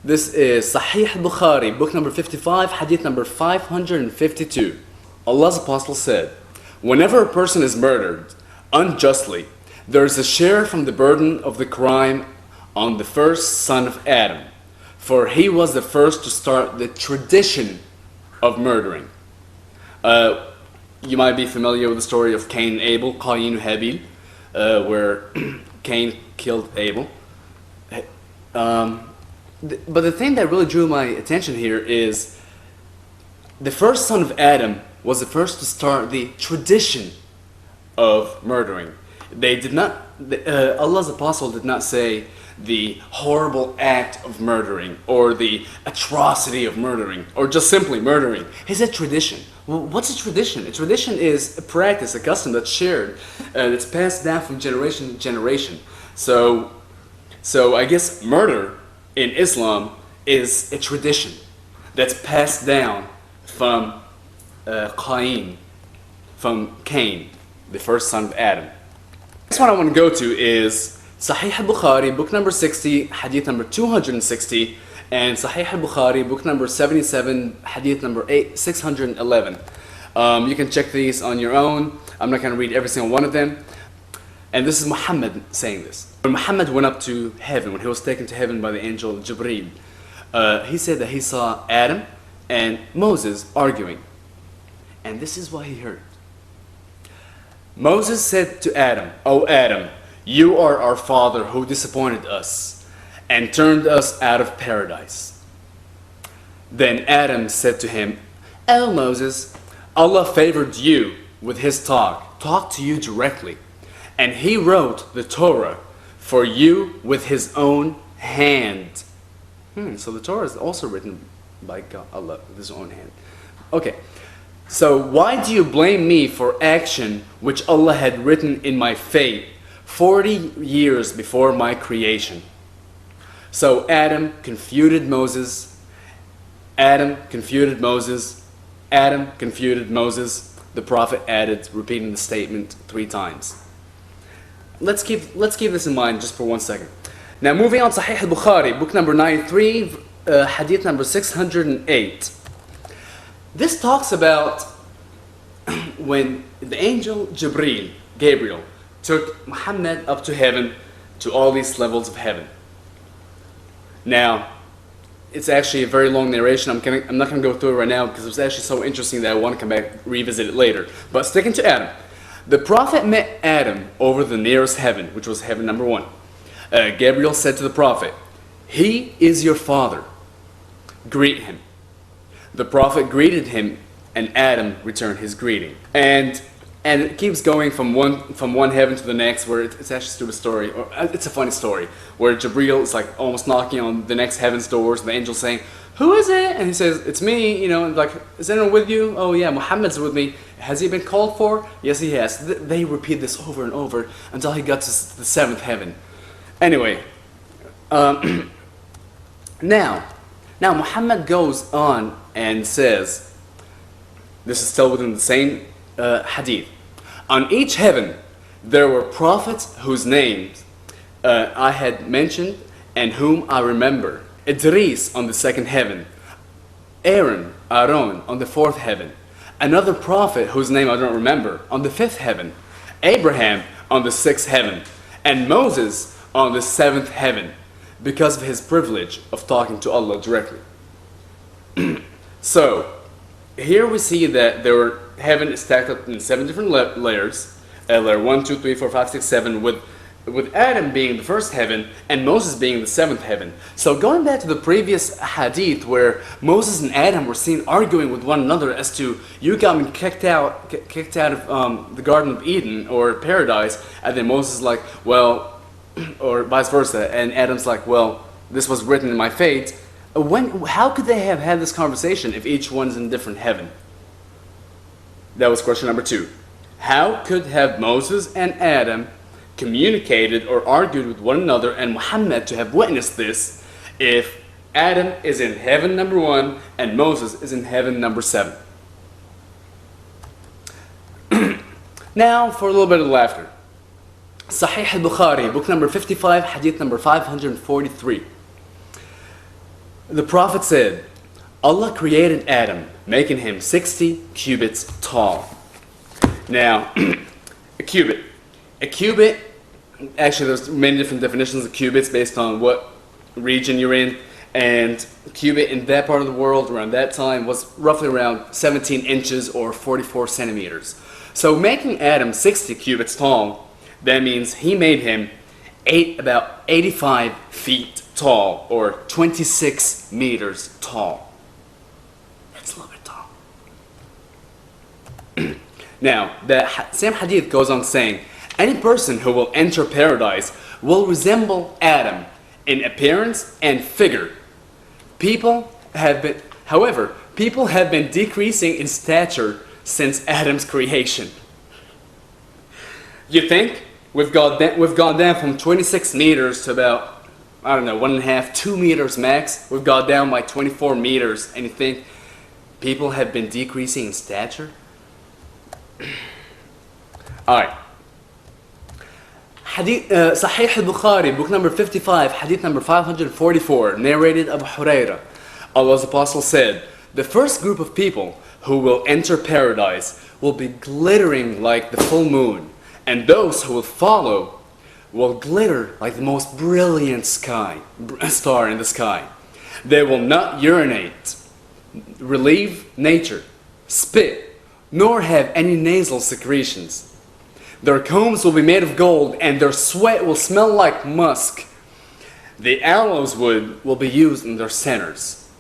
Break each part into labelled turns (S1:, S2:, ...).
S1: This is Sahih al-Bukhari, book number 55, hadith number 552. Allah's Apostle said, whenever a person is murdered unjustly, there is a share from the burden of the crime on the first son of Adam, for he was the first to start the tradition of murdering. You might be familiar with the story of Cain and Abel, Qayin and Habil, where Cain killed Abel. But the thing that really drew my attention here is the first son of Adam was the first to start the tradition of murdering. They did not, Allah's Apostle did not say the horrible act of murdering or the atrocity of murdering or just simply murdering. He said tradition. Well, what's a tradition? A tradition is a practice, a custom that's shared, that's passed down from generation to generation. So I guess murder in Islam is a tradition that's passed down from Cain, the first son of Adam. Next one I want to go to is Sahih al-Bukhari, book number 60, hadith number 260, and Sahih al-Bukhari, book number 77, hadith number 611. You can check these on your own. I'm not going to read every single one of them. And this is Muhammad saying this. When Muhammad went up to heaven, when he was taken to heaven by the angel Jibreel, he said that he saw Adam and Moses arguing. And this is what he heard. Moses said to Adam, "O Adam, you are our father who disappointed us and turned us out of paradise." Then Adam said to him, "O Moses, Allah favored you with his talked to you directly, and he wrote the Torah for you with his own hand." So the Torah is also written by God, Allah with his own hand. Okay, so why do you blame me for action which Allah had written in my fate 40 years before my creation? So Adam confuted Moses. Adam confuted Moses. Adam confuted Moses. The Prophet added, repeating the statement 3 times. Let's keep this in mind just for 1 second. Now moving on to Sahih al-Bukhari, book number 93, hadith number 608. This talks about when the angel Gabriel, took Muhammad up to heaven, to all these levels of heaven. Now, it's actually a very long narration. I'm not going to go through it right now because it was actually so interesting that I want to come back, revisit it later. But sticking to Adam. The Prophet met Adam over the nearest heaven, which was heaven number 1. Gabriel said to the Prophet, "He is your father. Greet him." The Prophet greeted him, and Adam returned his greeting. And it keeps going from one heaven to the next, where it's actually a stupid story, or it's a funny story, where Jibreel is like almost knocking on the next heaven's doors, and the angel's saying, "Who is it?" And he says, "It's me," and like, "Is anyone with you?" "Oh yeah, Muhammad's with me." "Has he been called for?" "Yes, he has." They repeat this over and over until he got to the 7th heaven. Anyway, now Muhammad goes on and says, this is still within the same hadith, "On each heaven there were prophets whose names I had mentioned and whom I remember. Idris on the 2nd heaven, Aaron on the 4th heaven, another prophet whose name I don't remember on the 5th heaven, Abraham on the 6th heaven, and Moses on the 7th heaven, because of his privilege of talking to Allah directly." So here we see that there were heaven is stacked up in 7 different layers, layer 1, 2, 3, 4, 5, 6, 7, with Adam being the 1st heaven and Moses being the 7th heaven. So going back to the previous hadith where Moses and Adam were seen arguing with one another as to, "You got me kicked out of the Garden of Eden or paradise," and then Moses is like, "Well," or vice versa, and Adam's like, "Well, this was written in my fate." How could they have had this conversation if each one's in a different heaven? That was question number 2. How could have Moses and Adam communicated or argued with one another and Muhammad to have witnessed this if Adam is in heaven number 1 and Moses is in heaven number 7? Now for a little bit of laughter. Sahih al-Bukhari, book number 55, hadith number 543. The Prophet said, Allah created Adam, making him 60 cubits tall. Now, a cubit. A cubit, actually there's many different definitions of cubits based on what region you're in. And a cubit in that part of the world around that time was roughly around 17 inches or 44 centimeters. So making Adam 60 cubits tall, that means he made him about 85 feet tall or 26 meters tall. That's a little bit tall. Now, the same hadith goes on saying, any person who will enter paradise will resemble Adam in appearance and figure. However, people have been decreasing in stature since Adam's creation. You think we've gone down from 26 meters to about, I don't know, 1.5, 2 meters max. We've gone down by 24 meters, and you think people have been decreasing in stature? Alright. Hadith, Sahih al-Bukhari, book number 55, hadith number 544, narrated Abu Hurairah. Allah's Apostle said, the first group of people who will enter paradise will be glittering like the full moon, and those who will follow will glitter like the most brilliant star in the sky. They will not urinate, relieve nature, spit, nor have any nasal secretions. Their combs will be made of gold, and their sweat will smell like musk. The aloes wood will be used in their centers.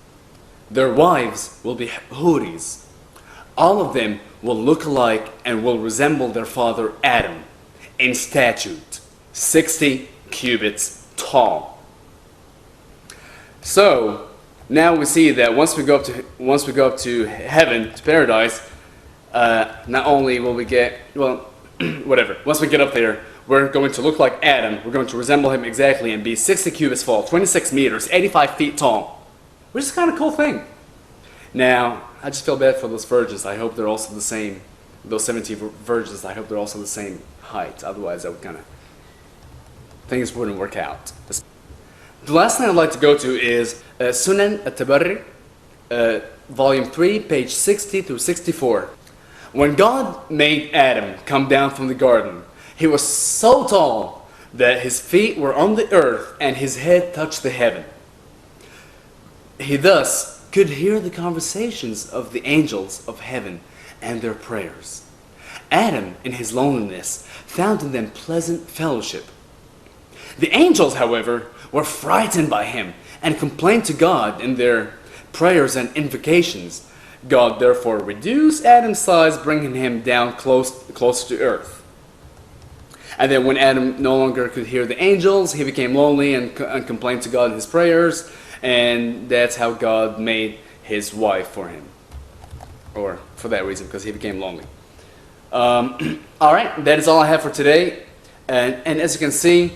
S1: Their wives will be huris. All of them will look alike and will resemble their father Adam in stature, 60 cubits tall. So now we see that once we go up to heaven, to paradise, not only will we get, well, whatever, once we get up there, we're going to look like Adam, we're going to resemble him exactly and be 60 cubits tall, 26 meters, 85 feet tall, which is kind of a cool thing. Now, I just feel bad for those virgins. I hope they're also the same, those 70 virgins, I hope they're also the same height, otherwise that would kind of, things wouldn't work out. The last thing I'd like to go to is Sunan at-Tabarri, volume 3, page 60 through 64. When God made Adam come down from the garden, he was so tall that his feet were on the earth and his head touched the heaven. He thus could hear the conversations of the angels of heaven and their prayers. Adam, in his loneliness, found in them pleasant fellowship. The angels, however, were frightened by him and complained to God in their prayers and invocations. God therefore reduced Adam's size, bringing him down close to earth. And then when Adam no longer could hear the angels, he became lonely and complained to God in his prayers, and that's how God made his wife for him. Or for that reason, because he became lonely. Alright, that is all I have for today. And as you can see,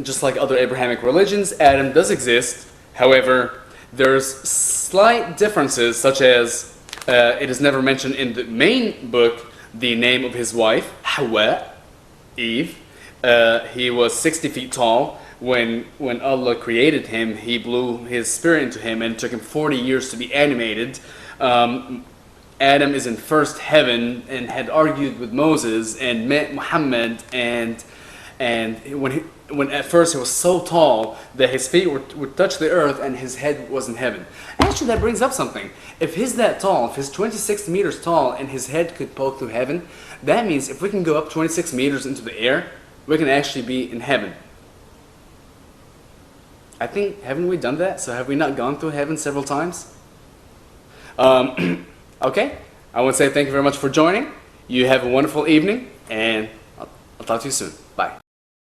S1: just like other Abrahamic religions, Adam does exist. However, there's slight differences, such as it is never mentioned in the main book the name of his wife, Hawa, Eve. He was 60 feet tall. When Allah created him, he blew his spirit into him, and it took him 40 years to be animated. Adam is in first heaven and had argued with Moses and met Muhammad, and when at first he was so tall that his feet would touch the earth and his head was in heaven. Actually, that brings up something. If he's that tall, if he's 26 meters tall and his head could poke through heaven, that means if we can go up 26 meters into the air, we can actually be in heaven. I think, haven't we done that? So have we not gone through heaven several times? Okay, I want to say thank you very much for joining. You have a wonderful evening, and I'll talk to you soon. Bye.